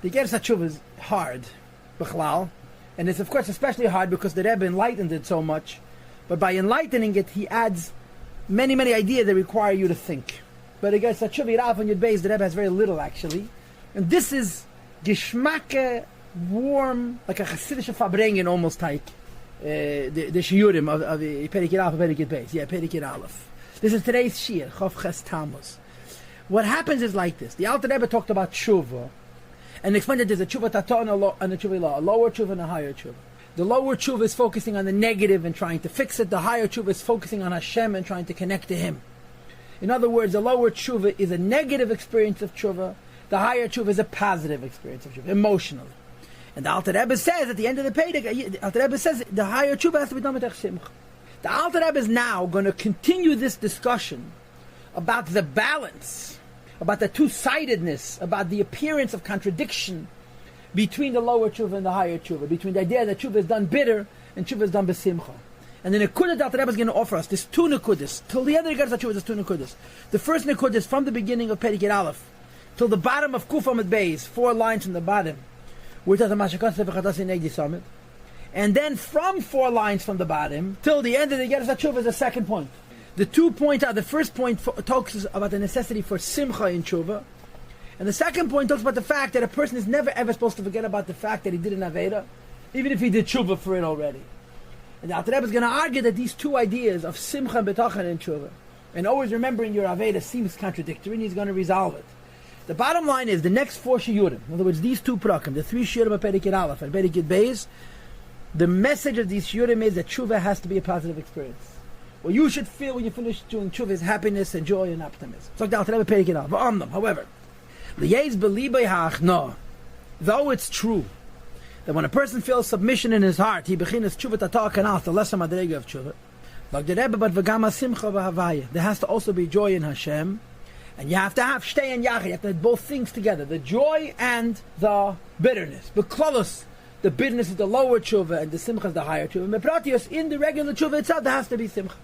The Geras HaTshuva is hard, b'chlal, and it's of course especially hard because the Rebbe enlightened it so much. But by enlightening it, he adds many ideas that require you to think. But the Geras HaTshuva Yiraf on Yud Beis, the Rebbe has very little actually, and this is geschmacke, warm, like a Chassidish Fabrengen almost like the shiurim of Perek Yiraf and Perek Yud Beis. Yeah, Perek Yud Aleph. This is today's shir, Chof Ches Tamuz. What happens is like this. The Alter Rebbe talked about tshuva and explained that there's a tshuva tata and a tshuva la, a lower tshuva and a higher tshuva. The lower tshuva is focusing on the negative and trying to fix it. The higher tshuva is focusing on Hashem and trying to connect to Him. In other words, the lower tshuva is a negative experience of tshuva. The higher tshuva is a positive experience of tshuva, emotionally. And the Alter Rebbe says at the end of the Perek, the Alter Rebbe says the higher tshuva has to be done with simcha. The Alter Rebbe is now going to continue this discussion about the balance, about the two-sidedness, about the appearance of contradiction between the lower tshuva and the higher tshuva, between the idea that tshuva is done bitter and tshuva is done besimcha. And the nekudah that the Rebbe is going to offer us, this two nekudas, till the end of the Geras HaTshuva is two nekudas. The first nekudah is from the beginning of Perek Yud Aleph till the bottom of Kuf Amud Beis, 4 lines from the bottom, which is the summit. And then from 4 lines from the bottom till the end of the Geras HaTshuva is the second point. The 2 points are, the first point talks about the necessity for simcha in tshuva, and the second point talks about the fact that a person is never ever supposed to forget about the fact that he did an aveda, even if he did tshuva for it already. And the Alter Rebbe is going to argue that these two ideas of simcha and betachan in tshuva, and always remembering your aveda, seems contradictory, and he's going to resolve it. The bottom line is the next 4 shiurim, in other words, these 2 prakim, the 3 shiurim of Perek Yud Aleph and Perek Yud Beis, the message of these shiurim is that tshuva has to be a positive experience. What you should feel when you finish doing tshuva is happiness and joy and optimism. So the Alter Rebbe Perek Yud Aleph. However, though it's true that when a person feels submission in his heart, he bechinas tshuva tata kanas, the lesser madrega of tshuva. Like the Rebbe, but v'gama simcha v'havaya. There has to also be joy in Hashem, and you have to have shtei and yachid. You have to have both things together: the joy and the bitterness. But close, the bitterness is the lower tshuva, and the simcha is the higher tshuva. Mepratius, in the regular tshuva itself, there has to be simcha.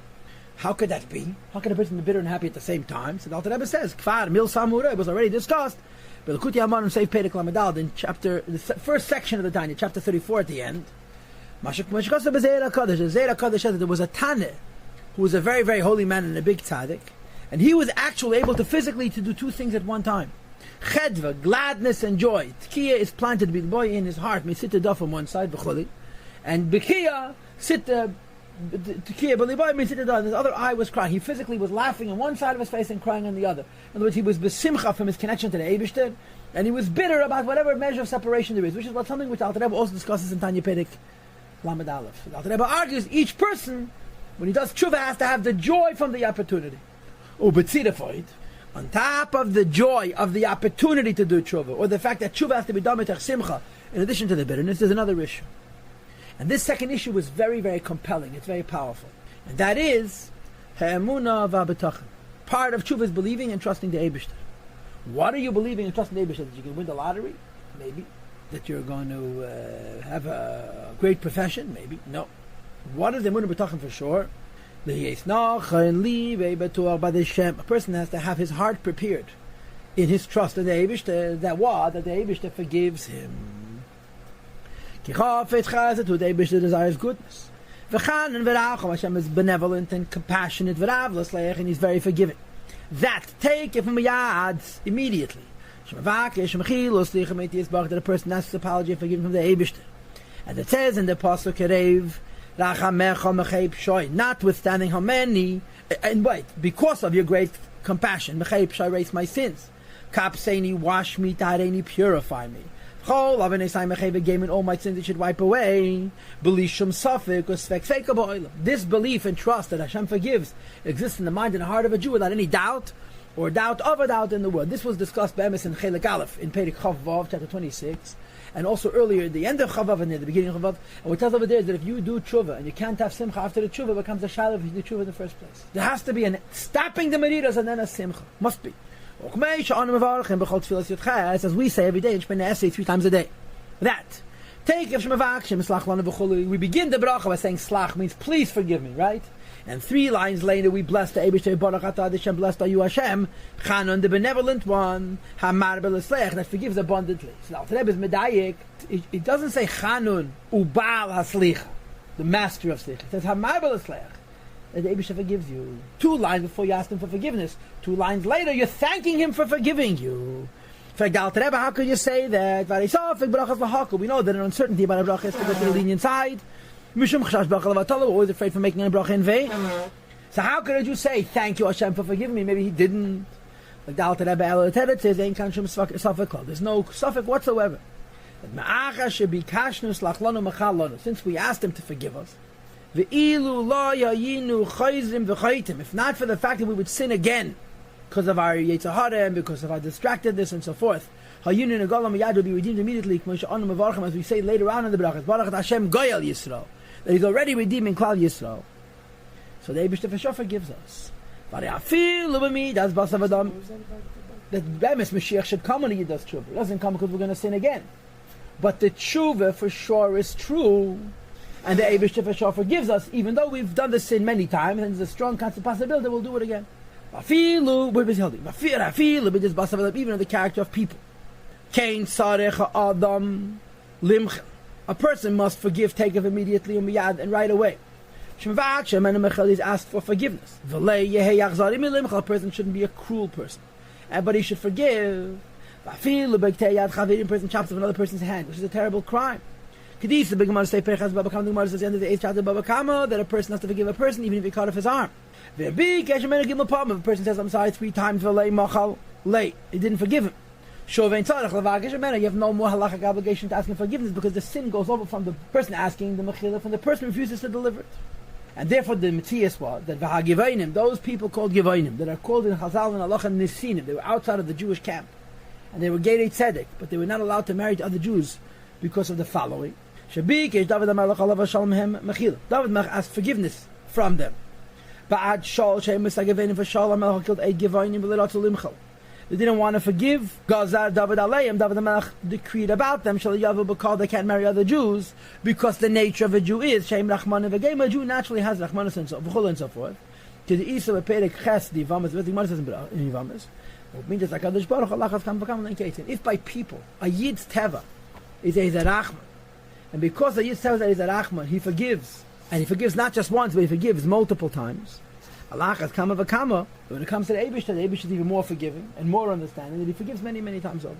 How could that be? How can a person be bitter and happy at the same time? So the Alter Rebbe says, Kfar mil samura, it was already discussed. B'Likuti Amarim Seif Perek Lamed in chapter, the first section of the Tanya, chapter 34 at the end. Mashikosa b'Zeir HaKadosh. The Zeir HaKadosh says that there was a Tanya who was a very, very holy man and a big tzaddik, and he was actually able to physically to do 2 things at one time. Chedva, gladness and joy. Tkiya is planted to be the boy in his heart. May sit the daf on one side, b'chuli, and Bekiya sit the Tkiya, but the means sit the daf. His other eye was crying. He physically was laughing on one side of his face and crying on the other. In other words, he was besimcha from his connection to the Eibishter, and he was bitter about whatever measure of separation there is, which is something which Alter Rebbe also discusses in Tanya Perek Lamed Aleph. Alter Rebbe argues each person, when he does tshuva, has to have the joy from the opportunity. On top of the joy of the opportunity to do tshuva, or the fact that tshuva has to be done with simcha, in addition to the bitterness, there's another issue. And this second issue is very, very compelling. It's very powerful. And that is ha'emunah va'betachan. Part of tshuva is believing and trusting the Eibishter. What are you believing and trusting the Eibishter? That you can win the lottery? Maybe. That you're going to have a great profession? Maybe. No. What is emunah betachan for sure? A person has to have his heart prepared in his trust in the Eibishter, that the Eibishter forgives him. The Eibishter desires goodness. Hashem is benevolent and compassionate, and he's very forgiving. That take it from yad immediately. That a person asks apology and forgiveness from the Eibishter. And it says in the Pasuk Kerev, notwithstanding how many, and wait, because of your great compassion, erase my sins. Kapseini, wash me, tareni, purify me. All my sins it should wipe away. This belief and trust that Hashem forgives exists in the mind and the heart of a Jew without any doubt or doubt of a doubt in the world. This was discussed by Emes in Chelik Aleph in Perek Chav Vav, chapter 26, and also earlier at the end of Chavav and at the beginning of Chavav. And what it tells over there is that if you do tshuva and you can't have simcha after the tshuva, it becomes a shalom if you do tshuva in the first place. There has to be a stopping the meridas and then a simcha. Must be. As we say every day, in essay 3 times a day. That. Take we begin the bracha by saying slach means please forgive me, right? And 3 lines later, we bless the Eibishter, Baruch Atah Hashem, blessed are you Hashem, Chanun, the benevolent one, Hamar B'Leslech, that forgives abundantly. So now, Rebbe's Medayik, it doesn't say Chanun, Ubal HaSlicha, the master of Slicha. It says Hamar B'Leslech, that the Eibishter forgives you. 2 lines before you ask him for forgiveness. 2 lines later, you're thanking him for forgiving you. Rebbe, how could you say that? We know that an uncertainty about a bracha is to go to the lenient side. We're always afraid for making a bracha in vain. So how could you say, thank you Hashem for forgiving me? Maybe he didn't. Like the Alter Rebbe El Teret says, there's no suffix whatsoever. Since we asked him to forgive us, if not for the fact that we would sin again, because of our Yetzer Hara and because of our distractedness and so forth, Hayinu Negolam Yad will be redeemed immediately, as we say later on in the Brachas, Baruch Hashem Goyal Yisrael, that He's already redeeming Klal Yisrael. So the Eibishter for sure forgives us. But I feel that's Basav Adam, that Bemis Mashiach should come when He does tshuva. It doesn't come because we're going to sin again. But the tshuva for sure is true, and the Eibishter for sure forgives us, even though we've done the sin many times, and there's a strong possibility that we'll do it again. Even in the character of people. A person must forgive, take of immediately and right away. Is asked for forgiveness. A person shouldn't be a cruel person, but he should forgive. A person chops off another person's hand, which is a terrible crime. The Gemara says at the end of the 8th chapter that a person has to forgive a person even if he cut off his arm. If a person says, I'm sorry 3 times, he didn't forgive him. You have no more halachic obligation to ask him forgiveness because the sin goes over from the person asking the mechila, from the person who refuses to deliver it. And therefore the Matthias was that those people called Givainim, that are called in Chazal and Halacha Nisinim, they were outside of the Jewish camp. And they were Gerei Tzedek, but they were not allowed to marry to other Jews because of the following. David asked forgiveness from them. Ba'ad Shol Shemus Agavenim for Shol HaMelech killed 8 Givainim v'lerat limchal. They didn't want to forgive Gazar David Aleim. David HaMelech decreed about them Shal Yavu because they can't marry other Jews because the nature of a Jew is Shem Rachman v'Gema. A Jew naturally has Rachmanis and so forth. To the Isa Perek Ches the Yivamis, the Gemara says in Yivamis, it means that Hakadosh Baruch Allah has come in case. If by people a Yid's Teva is a Rachman, and because the Yid's Teva is a Rachman, he forgives. And he forgives not just once, but he forgives multiple times. Allah has come of a kama. When it comes to the Eibishter is even more forgiving and more understanding, that he forgives many, many times over.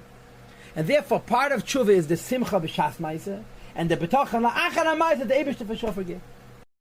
And therefore, part of tshuva is the simcha b'shas ma'aseh, and the betachon la'achar ha'ma'aseh that the Eibishter for sure forgive.